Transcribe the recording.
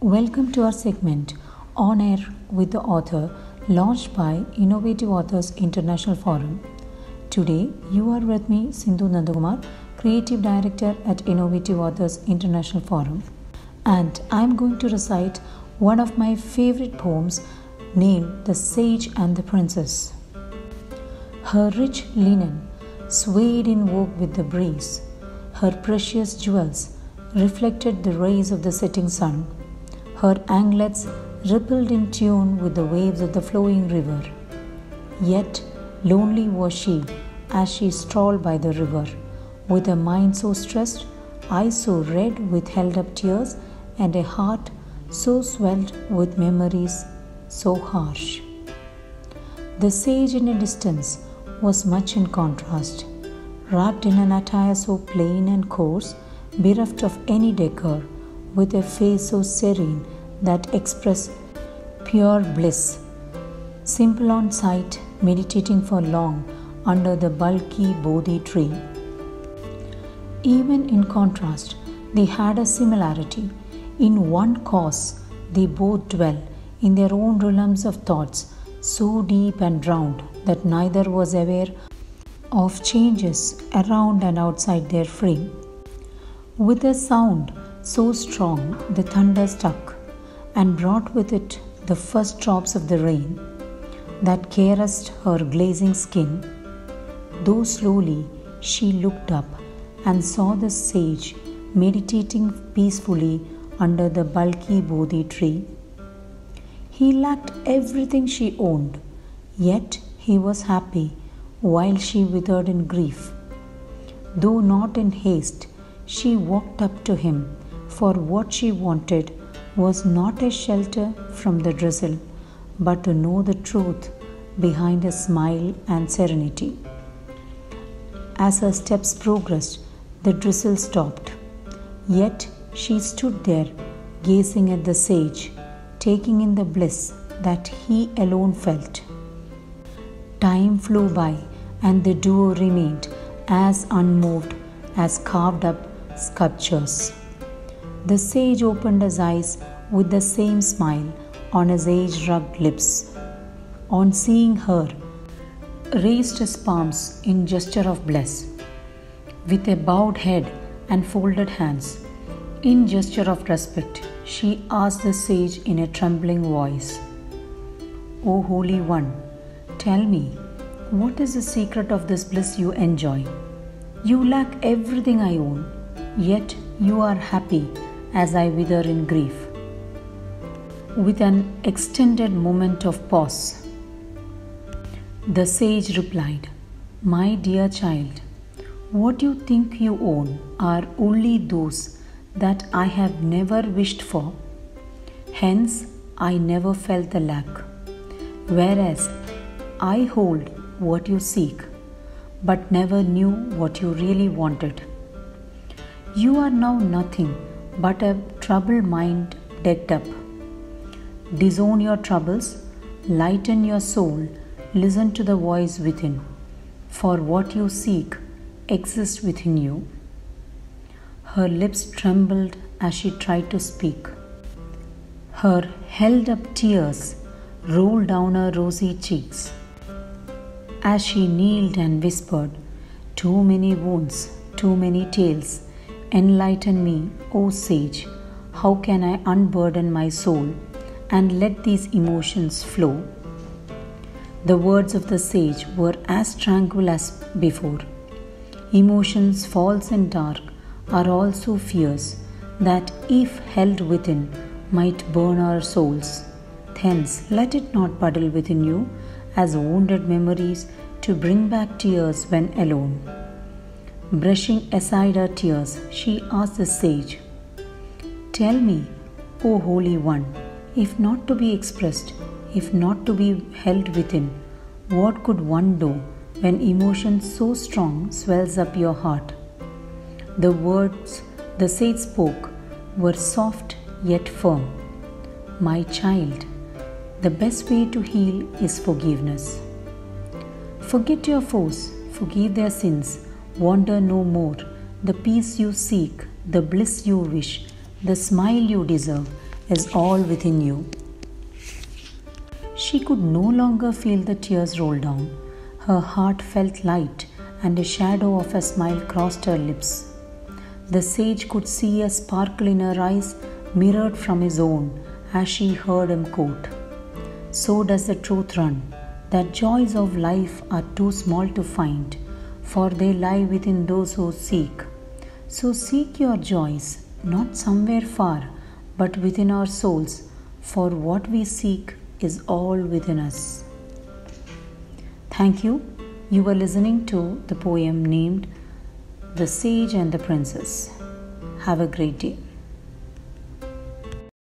Welcome to our segment On Air with the Author, launched by Innovative Authors International Forum. Today, you are with me, Sindhu Nandakumar, Creative Director at Innovative Authors International Forum. And I am going to recite one of my favorite poems named The Sage and the Princess. Her rich linen swayed in vogue with the breeze. Her precious jewels reflected the rays of the setting sun. Her anklets rippled in tune with the waves of the flowing river. Yet lonely was she as she strolled by the river, with a mind so stressed, eyes so red with held up tears, and a heart so swelled with memories so harsh. The sage in a distance was much in contrast, wrapped in an attire so plain and coarse, bereft of any decor, with a face so serene that expressed pure bliss, simple on sight, meditating for long under the bulky Bodhi tree. Even in contrast, they had a similarity. In one cause, they both dwell in their own realms of thoughts, so deep and drowned that neither was aware of changes around and outside their frame. With a sound so strong, the thunder struck and brought with it the first drops of the rain that caressed her glazing skin. Though slowly she looked up and saw the sage meditating peacefully under the bulky Bodhi tree. He lacked everything she owned, yet he was happy while she withered in grief. Though not in haste, she walked up to him, for what she wanted was not a shelter from the drizzle, but to know the truth behind his smile and serenity. As her steps progressed, the drizzle stopped. Yet she stood there, gazing at the sage, taking in the bliss that he alone felt. Time flew by, and the duo remained as unmoved as carved up sculptures. The sage opened his eyes with the same smile on his age-rugged lips. On seeing her, raised his palms in gesture of bless. With a bowed head and folded hands, in gesture of respect, she asked the sage in a trembling voice, "O Holy One, tell me, what is the secret of this bliss you enjoy? You lack everything I own, yet you are happy as I wither in grief." With an extended moment of pause, the sage replied, "My dear child, what you think you own are only those that I have never wished for. Hence, I never felt the lack. Whereas I hold what you seek, but never knew what you really wanted. You are now nothing but a troubled mind decked up. Disown your troubles, lighten your soul, listen to the voice within, for what you seek exists within you." Her lips trembled as she tried to speak. Her held up tears rolled down her rosy cheeks as she kneeled and whispered, "Too many wounds, too many tales. Enlighten me, O sage. How can I unburden my soul and let these emotions flow?" The words of the sage were as tranquil as before. Emotions false and dark are also fears that, if held within, might burn our souls. Hence, let it not puddle within you as wounded memories to bring back tears when alone. Brushing aside her tears, she asked the sage, "Tell me, O Holy One, if not to be expressed, if not to be held within, what could one do when emotion so strong swells up your heart?" The words the sage spoke were soft yet firm. "My child, the best way to heal is forgiveness. Forget your foes, forgive their sins, wander no more. The peace you seek, the bliss you wish, the smile you deserve is all within you. She could no longer feel the tears roll down. Her heart felt light, and a shadow of a smile crossed her lips. The sage could see a sparkle in her eyes mirrored from his own as she heard him quote, "So does the truth run, that joys of life are too small to find, for they lie within those who seek. So seek your joys, not somewhere far, but within our souls, for what we seek is all within us." Thank you. You were listening to the poem named The Sage and the Princess. Have a great day.